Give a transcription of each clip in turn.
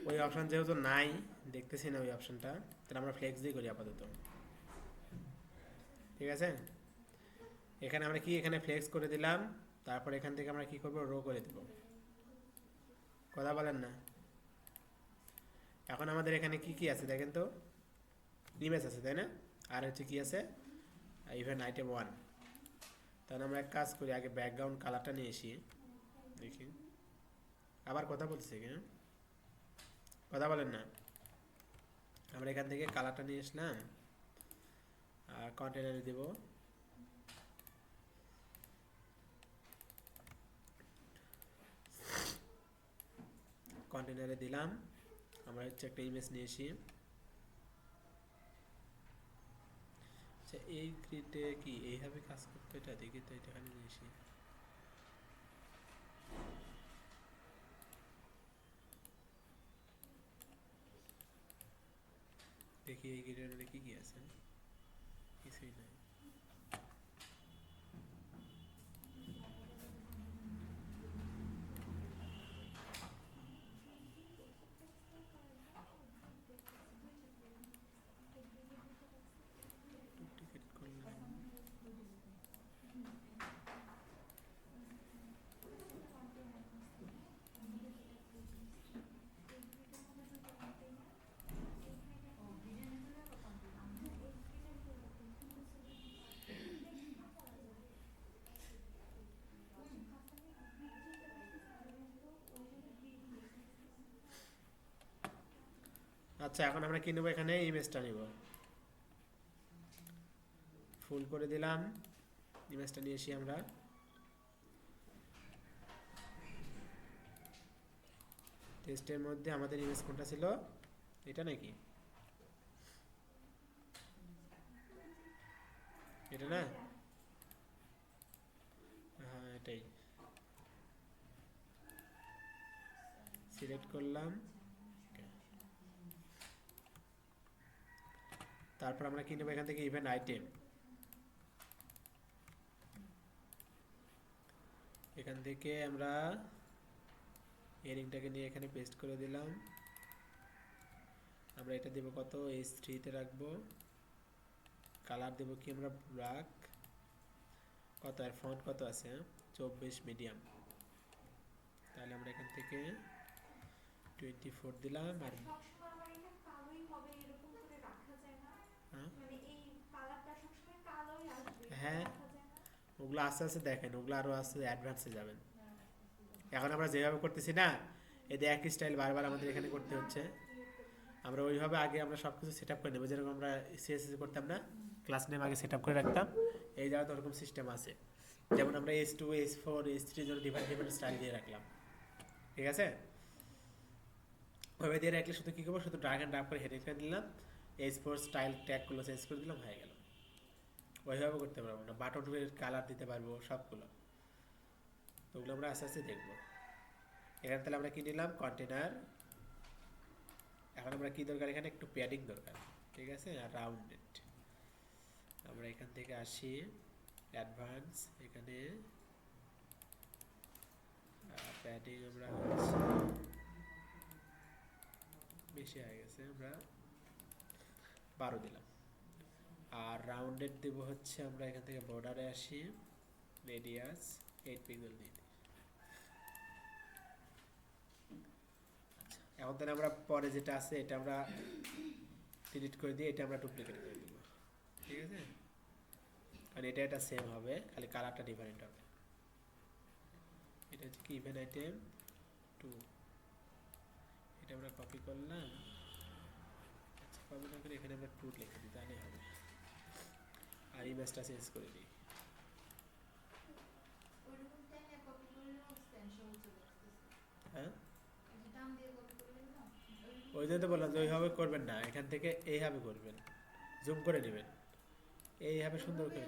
ওই অপশন যেহেতু নাই, দেখতেছি না ওই অপশনটা, তাহলে আমরা ফ্লেক্স দিয়ে করি আপাতত। ঠিক আছে, এখানে আমরা কি এখানে ফ্লেক্স করে দিলাম, তারপর এখান থেকে আমরা কি করব, রো করে দেব। কথা বলেন না। এখন আমাদের এখানে কি কি আছে দেখেন তো, ইমেজ আছে তাই না, আর হচ্ছে কি আছে, ইভেন্ট আইটেম 1। তাহলে আমরা এক কাজ করি, আগে ব্যাকগ্রাউন্ড কালারটা নিয়ে আসি, দেখি। আবার কথা বলছি কি, কথা বলেন না। আমরা এখান থেকে কালারটা নিয়ে আসলাম, আর কন্টেনারে দেব। কন্টেনারে দিলাম, আমরা হচ্ছে একটা ইমেজ নিয়ে আসি। আচ্ছা, এই গ্রিডে কি এইভাবে কাজ করতে, এটা দেখি তো, এটা এখানে নিয়ে আসি। দেখি এই গ্রিডের মধ্যে কি কি আছে, কিছুই নাই। ডুপ্লিকেট করলাম, আচ্ছা এখন আমরা কি নেবো, এখানে ইমেজটা নিব, ফুল করে দিলাম। ইমেজটা নিয়ে এসি আমরা, টেস্টের মধ্যে আমাদের ইমেজ কোনটা ছিল, এটা নাকি, এটা না, হ্যাঁ এটাই। সিলেক্ট করলাম, তারপর আমরা কি নেবো এখান থেকে, ইভেন্ট আইটেম। এখান থেকে আমরা এরিংটাকে নিয়ে এখানে পেস্ট করে দিলাম। আমরা এটা দেব কত, H3-তে রাখবো। কালার দেব কি আমরা, ব্ল্যাক। কত আর ফন্ট কত আছে, 24 মিডিয়াম। তাহলে আমরা এখান থেকে 24 দিলাম। আর হ্যাঁ, ওগুলো আস্তে আস্তে দেখেন, ওগুলো আরও আস্তে অ্যাডভান্সে যাবেন। এখন আমরা যেভাবে করতেছি না, এতে একই স্টাইল বারবার আমাদের এখানে করতে হচ্ছে। আমরা ওইভাবে আগে আমরা সব কিছু সেট আপ করে নেবো, যেরকম আমরা সিএসএস করতাম না, ক্লাস নেম আগে সেট আপ করে রাখতাম, এই জায়গাতে ওরকম সিস্টেম আছে। যেমন আমরা H2, H4, H3 জন্য ডিফারেন্ট ডিফারেন্ট স্টাইল দিয়ে রাখলাম। ঠিক আছে, ওইভাবে দিয়ে রাখলে শুধু কী করবো, শুধু ড্রাগ অ্যান্ড ড্রপ করে হেডে দিলাম, H4 স্টাইল ট্যাগগুলো চেঞ্জ করে দিলাম, হয়ে গেল। ওইভাবে করতে পারবো না, বাটনের কালার দিতে পারবো সবগুলো, তো ওগুলো আমরা আস্তে আস্তে দেখবো। এখানে তাহলে আমরা কি নিলাম, কন্টেনার। এখন আমরা কি দরকার, এখানে একটু প্যাডিং দরকার। ঠিক আছে, আর রাউন্ডেড। আমরা এখান থেকে আসি অ্যাডভান্স, এখানে প্যাডিং আমরা হচ্ছে বেশি হয়ে গেছে, আমরা 12 দিলাম। আর রাউন্ডেড দেব হচ্ছে, আমরা এখান থেকে বর্ডারে আসি, রেডিয়াস 8 পিক্সেল দিয়ে দিই। এখন তাহলে আমরা পরে যেটা আছে এটা আমরা ডিলিট করে দিই, এটা আমরা ডুপ্লিকেট করে দিব। ঠিক আছে, কারণ এটা এটা সেম হবে, খালি কালারটা ডিফারেন্ট হবে। এটা হচ্ছে কি, ইভেন্ট আইটেম 2, এটা আমরা কপি করলাম। আচ্ছা, কপি না করে এখানে আমরা 2 লিখে দিই, তাহলেই হবে। আর ইমেজটা চেঞ্জ করে দিই। হ্যাঁ, ওই জন্য তো বললাম যে ওইভাবে করবেন না, এখান থেকে এইভাবে করবেন, জুম করে নেবেন, এইভাবে সুন্দর করে।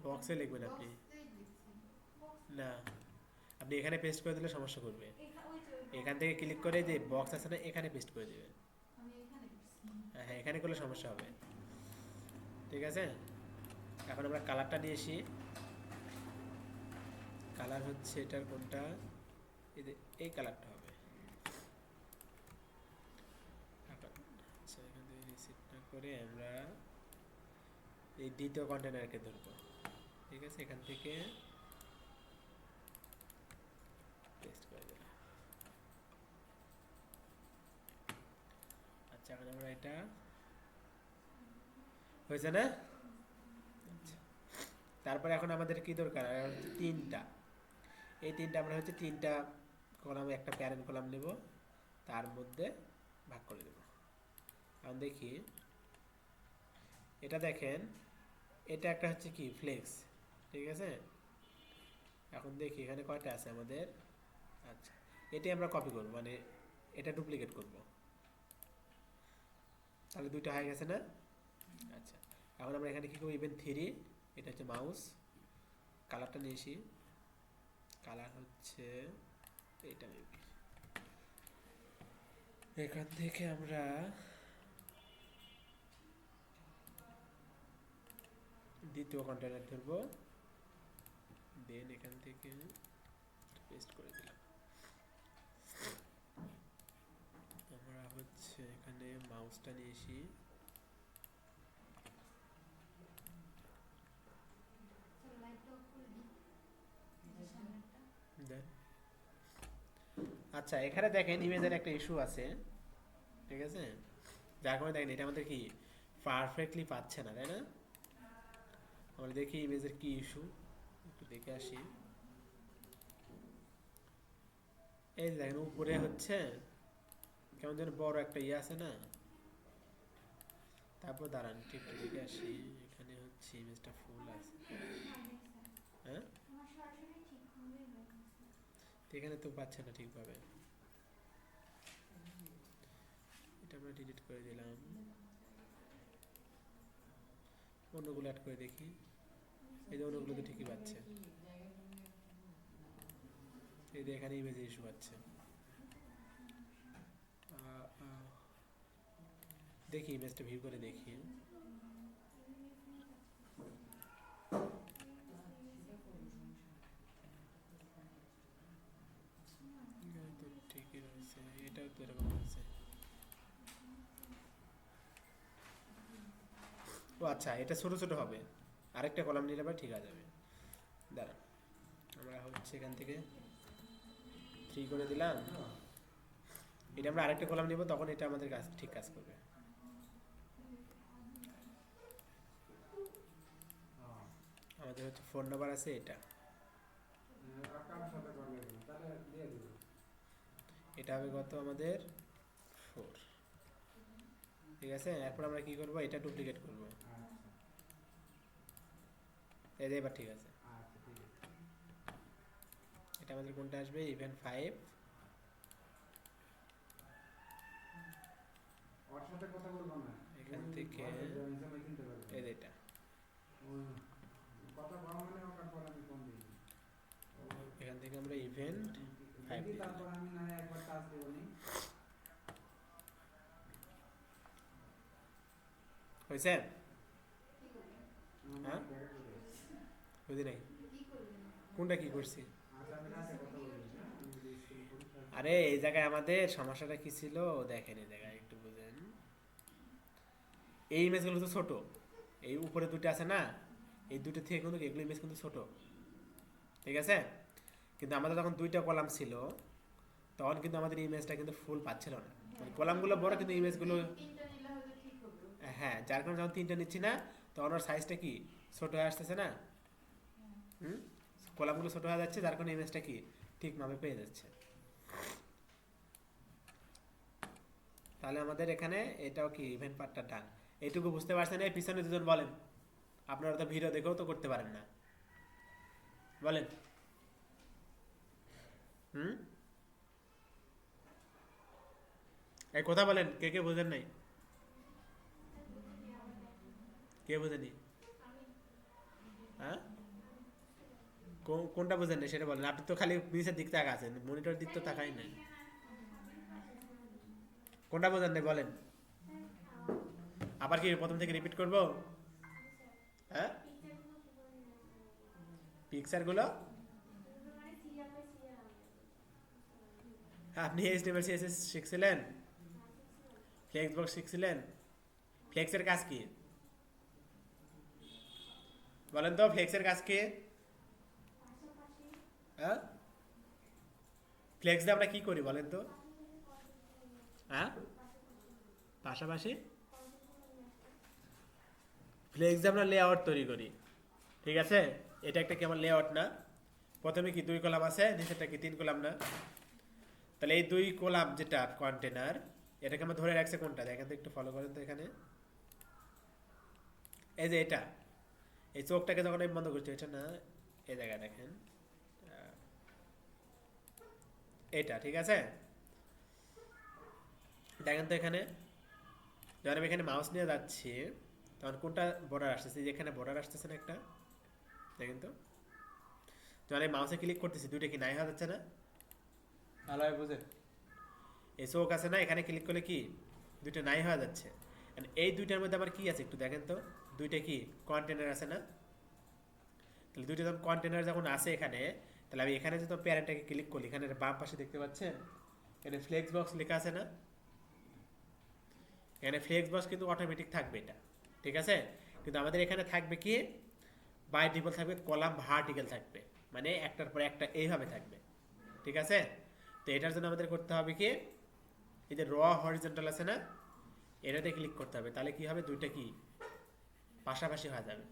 বক্সে লিখবেন আপনি, না আপনি এখানে পেস্ট করে দিলে সমস্যা করবে। এখান থেকে ক্লিক করে যে বক্স আছে না, এখানে পেস্ট করে দেবেন। হ্যাঁ হ্যাঁ, এখানে করলে সমস্যা হবে। ঠিক আছে, এখন আমরা কালারটা নিয়ে আসি। কালার হচ্ছে এটার কোনটা, এই যে এই কালারটা হবে। আচ্ছা, এখান থেকে রিসিট না করে আমরা এই দ্বিতীয় কন্টেনারকে ধরবো। ঠিক আছে, এখান থেকে পেস্ট করে দিলাম। আচ্ছা, এখন আমরা এটা হয়েছে না? আচ্ছা, তারপরে এখন আমাদের কি দরকার? তিনটা, এই তিনটা আমরা হচ্ছে তিনটা কলামে একটা প্যারেন্ট কলাম নেব, তার মধ্যে ভাগ করে দেব। এখন দেখি, এটা দেখেন, এটা একটা হচ্ছে কি ফ্লেক্স, ঠিক আছে। এখন দেখি এখানে কয়টা আছে আমাদের। আচ্ছা, এটাই আমরা কপি করব, মানে এটা ডুপ্লিকেট করব, তাহলে দুইটা হয়ে গেছে না? আচ্ছা, এখন আমরা এখানে কি করব, ইভেন 3, এটা হচ্ছে মাউস, কালারটা নিয়ে আসি, কালার হচ্ছে এটা মেবি। এখান থেকে আমরা দ্বিতীয় কন্টেনার ধরবো, দেন এখান থেকে পেস্ট করে দিলাম। আমরা হচ্ছে এখানে মাউসটা নিয়ে আসি, দেন আচ্ছা, এখানে দেখেন ইমেজের একটা ইস্যু আছে, ঠিক আছে, যার কারণে দেখেন এটা আমাদের কি পারফেক্টলি পাচ্ছে না, তাই না? আমরা দেখি ইমেজের কি ইস্যু, একটু দেখে আসি। এই দেখেন উপরে হচ্ছে কেমন যেন বড় একটা ইয়ে আছে না, তারপর দাঁড়ান ঠিক দেখে আসি, এখানে হচ্ছে ইমেজটা ফুল আছে, হ্যাঁ এখানে তো পাচ্ছে না ঠিকভাবে, এটা আমরা ডিলিট করে দিলাম, অন্যগুলো অ্যাড করে দেখি, এই যে অন্যগুলো তো ঠিকই পাচ্ছে, এই যে এখানে ইমেজে ইস্যু পাচ্ছে। দেখি ইমেজটা ভিউ করে দেখি, তো ঠিকই রয়েছে, এটাও তো এরকম আছে। ও আচ্ছা, এটা ছোট ছোট হবে, আরেকটা কলাম নিলে আবার ঠিক আছে যাবে। দাঁড়ান, আমরা হচ্ছে এখান থেকে 3 করে দিলাম, এটা আমরা আরেকটা কলাম নিব, তখন এটা আমাদের কাজ ঠিক কাজ করবে। আমাদের হচ্ছে ফোন নাম্বার আছে, এটা এটা হবে কত আমাদের 4, ঠিক আছে। এরপর আমরা কি করব, এটা ডুপ্লিকেট করব, এই যে এবার ঠিক আছে। এটা আমাদের কোনটা আসবে, ইভেন্ট 5, এখান থেকে এই যে এটা, এখান থেকে আমরা ইভেন্ট 5 দিয়ে দিলাম। হয়েছে? হ্যাঁ বুঝি নাই কোনটা কি করছি। আরে এই জায়গায় আমাদের সমস্যাটা কি ছিল দেখেন, এই জায়গায় একটু বুঝেন, এই ইমেজগুলো তো ছোট, এই উপরে দুটো আছে না, এই দুটো থেকে কিন্তু এগুলো ইমেজ কিন্তু ছোট, ঠিক আছে। কিন্তু আমাদের যখন দুইটা কলাম ছিল, তখন কিন্তু আমাদের ইমেজটা কিন্তু ফুল পাচ্ছিল না, মানে কলামগুলো বড় কিন্তু ইমেজগুলো, হ্যাঁ, যার কারণে যখন 3টা নিচ্ছি না, তখন ওর সাইজটা কি ছোট হয়ে আসতেছে না, হুম, কলামগুলো ছোট হয়ে যাচ্ছে, যার কারণে ইমেজটা কি ঠিকভাবে পেয়ে যাচ্ছে। তাহলে আমাদের এখানে এটাও কি ইভেন্ট পার্টটা ডান। এইটুকু বুঝতে পারছেন? এই পিছনে দুজন বলেন, আপনারা তো ভিডিও দেখেও তো করতে পারেন না, বলেন। হুম, এই কথা বলেন, কে কে বোঝেন নাই, কে বোঝেনি? হ্যাঁ, কোনটা বোঝেন নাই সেটা বলেন, আপনি তো খালি নিচের দিক তাকা আছেন, মনিটর দিক তো তাকাই নাই, কোনটা বোঝেন নাই বলেন। আবার কি প্রথম থেকে রিপিট করব? হ্যাঁ, পিকচারগুলো আপনি এইচটিএমএল সিএসএস শিখছিলেন? ফ্লেক্স বক্স শিখছিলেন? ফ্লেক্সের কাজ কি বলেন তো, ফ্লেক্সের কাজ কি? হ্যাঁ, ফ্লেক্স দিয়ে আমরা কি করি বলেন তো? হ্যাঁ, পাশাপাশি ফ্লেক্স দিয়ে আমরা লেআউট তৈরি করি, ঠিক আছে? এটা একটা কি আমার লেআউট না? প্রথমে কি 2 কলাম আছে, নিচেরটা কি 3 কলাম না? তাহলে এই 2 কলাম যেটা কন্টেনার, এটাকে আমরা ধরে রাখছে কোনটা দেখেন তো, একটু ফলো করেন তো। এখানে এই যে এটা, এই চোখটাকে যখন আমি বন্ধ করছি, এটা না, এই জায়গায় দেখেন এটা, ঠিক আছে? দেখেন তো এখানে যখন আমি এখানে মাউস নিয়ে যাচ্ছি, তখন কোনটা বর্ডার আসতেছে, যেখানে বর্ডার আসতেছে না একটা, দেখেন তো। যখন আমি মাউসে ক্লিক করতেছি, দুইটা কি নাই হয়ে যাচ্ছে না? ভালোভাবে বুঝেন, এই চোখ আছে না, এখানে ক্লিক করলে কি দুইটা নাই হয়ে যাচ্ছে। And এই দুইটার মধ্যে আবার কি আছে একটু দেখেন তো, দুইটা কি কন্টেনার আছে না? তাহলে দুইটা যখন কন্টেনার যখন আছে এখানে, তাহলে আমি এখানে যদি প্যারেন্টটাকে ক্লিক করি, এখানে বাম পাশে দেখতে পাচ্ছেন এখানে ফ্লেক্স বক্স লেখা আছে না? এখানে ফ্লেক্স বক্স কিন্তু অটোমেটিক থাকবে এটা, ঠিক আছে? কিন্তু আমাদের এখানে থাকবে কি, বাই ডিফল্ট থাকবে কলাম ভার্টিক্যাল থাকবে, মানে একটার পর একটা এইভাবে থাকবে, ঠিক আছে? তো এটার জন্য আমাদের করতে হবে কি, এই যে র হরিজন্টাল আছে না, এটাতে ক্লিক করতে হবে, তাহলে কি হবে, দুইটা কি পাশাপাশি হয়ে যাবে।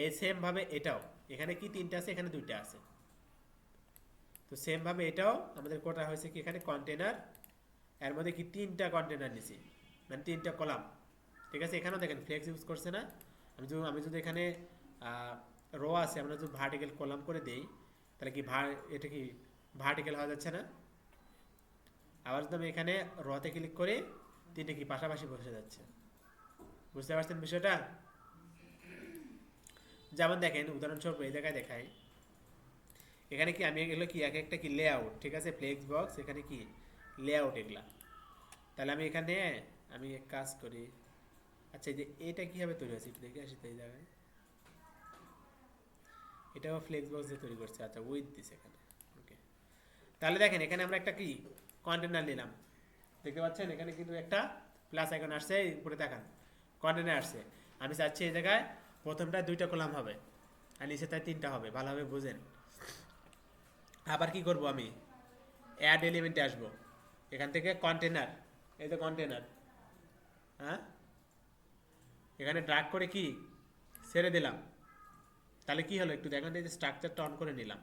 এই সেম ভাবে এটাও, এখানে কি 3টা আছে, এখানে 2টা আছে, তো সেম ভাবে এটাও আমাদের করা হয়েছে কি, এখানে কন্টেনার, এর মধ্যে কি 3টা কন্টেনার নিছি, মানে 3টা কলাম, ঠিক আছে? এখানেও দেখেন ফ্লেক্স ইউজ করছে না? আমি যদি এখানে রো আছে, আমরা যদি ভার্টিক্যাল কলাম করে দেই, তাহলে কি এটা কি ভার্টিক্যাল হয়ে যাচ্ছে না? আবার যদি আমি এখানে রতে ক্লিক করে, 3টে কি পাশাপাশি বসে যাচ্ছে। বুঝতে পারছেন বিষয়টা? যেমন দেখেন উদাহরণস্বরূপ এই জায়গায় দেখাই, এখানে কি আমি এগুলো কি এক একটা কি লেআউট, ঠিক আছে? ফ্লেক্স বক্স এখানে কি লেআউট এগুলা। তাহলে আমি এখানে আমি এক কাজ করি, আচ্ছা এই যে এটা কিভাবে তৈরি হয়েছে একটু দেখে আসি তো। এই জায়গায় এটাও ফ্লেক্স বক্স দিয়ে তৈরি করছে, আচ্ছা উইথ দিস এখানে, ওকে। তাহলে দেখেন এখানে আমরা একটা কি কন্টেনার নিলাম, দেখতে পাচ্ছেন এখানে কিন্তু একটা প্লাস আইকন আসছে, উপরে দেখান কন্টেনার আসছে। আমি চাচ্ছি এই জায়গায় প্রথমটা 2টা কলাম হবে, আর নিচে তাই 3টা হবে, ভালোভাবে বুঝেন। আবার কি করব, আমি অ্যাড এলিমেন্টে আসব, এখান থেকে কন্টেনার, এই যে কন্টেনার, হ্যাঁ, এখানে ড্রাগ করে কি ছেড়ে দিলাম, তাহলে কি হলো একটু দেখেন, এই যে স্ট্রাকচারটা অন করে নিলাম,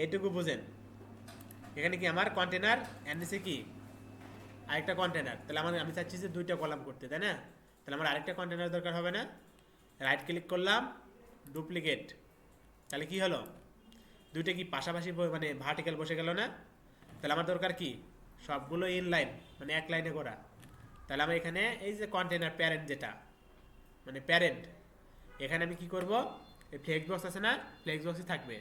এইটুকু বুঝেন। এখানে কি আমার কন্টেনার, এর নিচে কি আরেকটা কন্টেনার, তাহলে আমি চাচ্ছি যে 2টা কলাম করতে, তাই না? তাহলে আমার আরেকটা কন্টেনার দরকার হবে না? রাইট ক্লিক করলাম, ডুপ্লিকেট, তাহলে কি হলো, 2টা কি পাশাপাশি মানে ভার্টিক্যাল বসে গেল না? তাহলে আমার দরকার কি সবগুলো ইন লাইন, মানে এক লাইনে করা। তাহলে আমি এখানে এই যে কন্টেনার প্যারেন্ট যেটা, মানে প্যারেন্ট, এখানে আমি কি করব, এই ফ্লেক্স বক্স আছে না, ফ্লেক্স বক্সই থাকবে,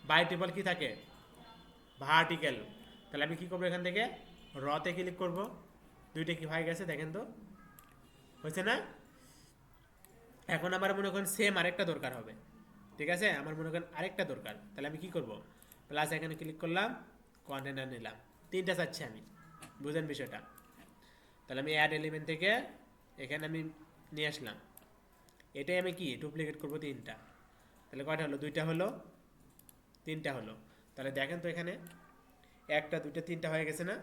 বাই টেবল কি থাকে ভার্টিক্যাল। তাহলে আমি কি করবো, এখান থেকে রতে ক্লিক করব, 2টা কি হয়ে গেছে দেখেন তো, হয়েছে না? এখন আমার মনে করেন সেম আরেকটা দরকার হবে, ঠিক আছে? আমার মনে করেন আরেকটা দরকার, তাহলে আমি কি করব, প্লাস এখানে ক্লিক করলাম, কন্টেনার নিলাম, 3টা চাচ্ছি আমি, বুঝেন বিষয়টা? তাহলে আমি অ্যাড এলিমেন্ট থেকে এখানে আমি নিয়ে আসলাম, এটাই আমি কি ডুপ্লিকেট করব 3টা, তাহলে কয়টা হলো, 2টা হলো, 3টা হলো। তাহলে দেখেন তো এখানে 1টা 2টা 3টা হয়ে গেছে না?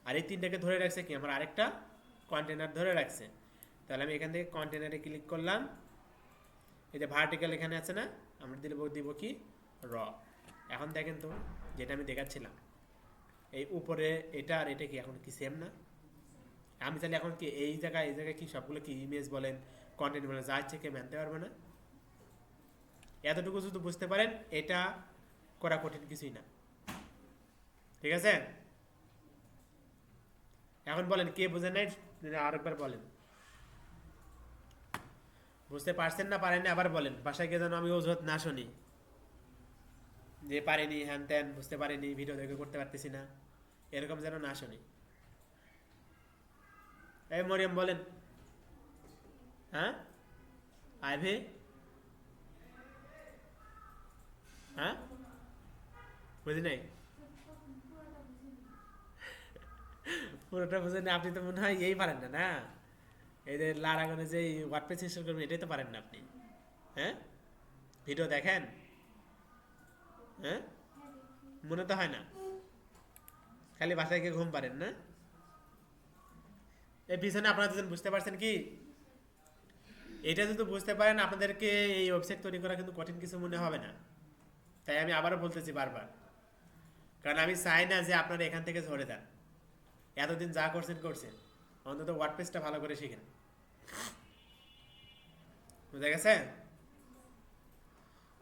আর এই 3টাকে ধরে রাখছে কি, আমার আরেকটা কন্টেনার ধরে রাখছে। তাহলে আমি এখান থেকে কন্টেনারে ক্লিক করলাম, এই যে ভার্টিক্যাল এখানে আছে না, আমরা দিব কি র। এখন দেখেন তো যেটা আমি দেখাচ্ছিলাম, এই উপরে এটা আর এটা কি এখন কি সেম না? আমি তাহলে এখন কি এই জায়গায় কি সবগুলো কি ইমেজ বলেন, কন্টেন্ট বলেন, যা ইচ্ছে কেউ মানতে পারবে না? এতটুকু শুধু বুঝতে পারেন, এটা করা কঠিন কিছুই না, ঠিক আছে? এখন বলেন কে বুঝেন নাই, আরেকবার বলেন, বুঝতে পারছেন না পারেন না, আবার বলেন, বাসায় গিয়ে যেন আমি অজুহাত না শুনি যে পারিনি, হ্যান ত্যান বুঝতে পারিনি, ভিডিও দেখে করতে পারতেছি না, এরকম যেন না শুনি। এই মরিয়ম বলেন, হ্যাঁ আইভি, হ্যাঁ বুঝি নাই, পুরোটা বুঝেন না আপনি, তো মনে হয় এই পারেন না না, এই যে লারাগনে যে ওয়ার্ডপ্রেস ইনস্টল করবেন এটাই তো পারেন না আপনি। হ্যাঁ, ভিডিও দেখেন? হ্যাঁ, হ্যাঁ দেখি। মনে তো হয় না, খালি বাসায় গিয়ে ঘুম পারেন না। এই পিছনে আপনারা দুজন বুঝতে পারছেন কি, এটা যদি বুঝতে পারেন আপনাদেরকে এই ওয়েবসাইট তৈরি করা কিন্তু কঠিন কিছু মনে হবে না। তাই আমি আবারও বলতেছি বারবার, কারণ আমি চাই না যে আপনারা এখান থেকে ঝরে যান। এতদিন যা করছেন করছেন, অন্তত ওয়ার্ডপ্রেসটা ভালো করে শিখেন। বুঝা গেছে?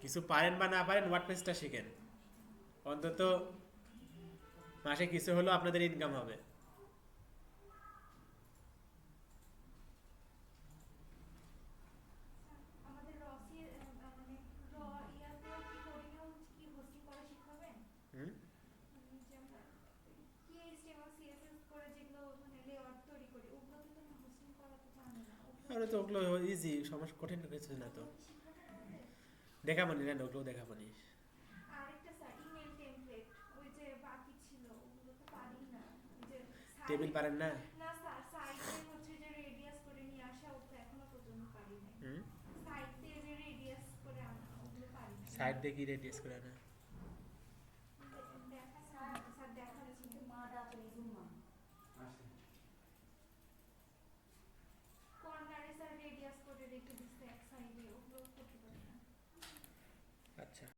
কিছু পারেন বা না পারেন ওয়ার্ডপ্রেসটা শিখেন, অন্তত মাসে কিছু হলেও আপনাদের ইনকাম হবে। আমাদের রসি মানে র ইয়াতেও কি কোডিংও কি হোস্টিং করা শিখাবেন? হুম, যে আমরা কি এইচটিএমএল সিএসএস করে যেগুলো মানে লেআউট তৈরি করি ওগুলোতে তো না হোস্টিং করা তো জানি না ওগুলো আর তো ওগুলো ইজি, সমস্যা কঠিন কিছু না তো। ওগুলো কি শিখাবেন আমাদের? দেখাবনি না, ওগুলো দেখাবনি। আরেকটা স্যার ইমেল টেমপ্লেট ওই যে বাকি ছিল ওগুলো তো পারি না। ওই যে টেবিল সাইট পারেন না? না স্যার সাইটে হচ্ছে যে রেডিয়াস করে নিয়ে আসা ওটা এখনো পর্যন্ত পারি নাই। হুম, সাইটে যে রেডিয়াস করে আনা ওগুলো পারি না। সাইড দিয়ে কি রেডিয়াস করে না?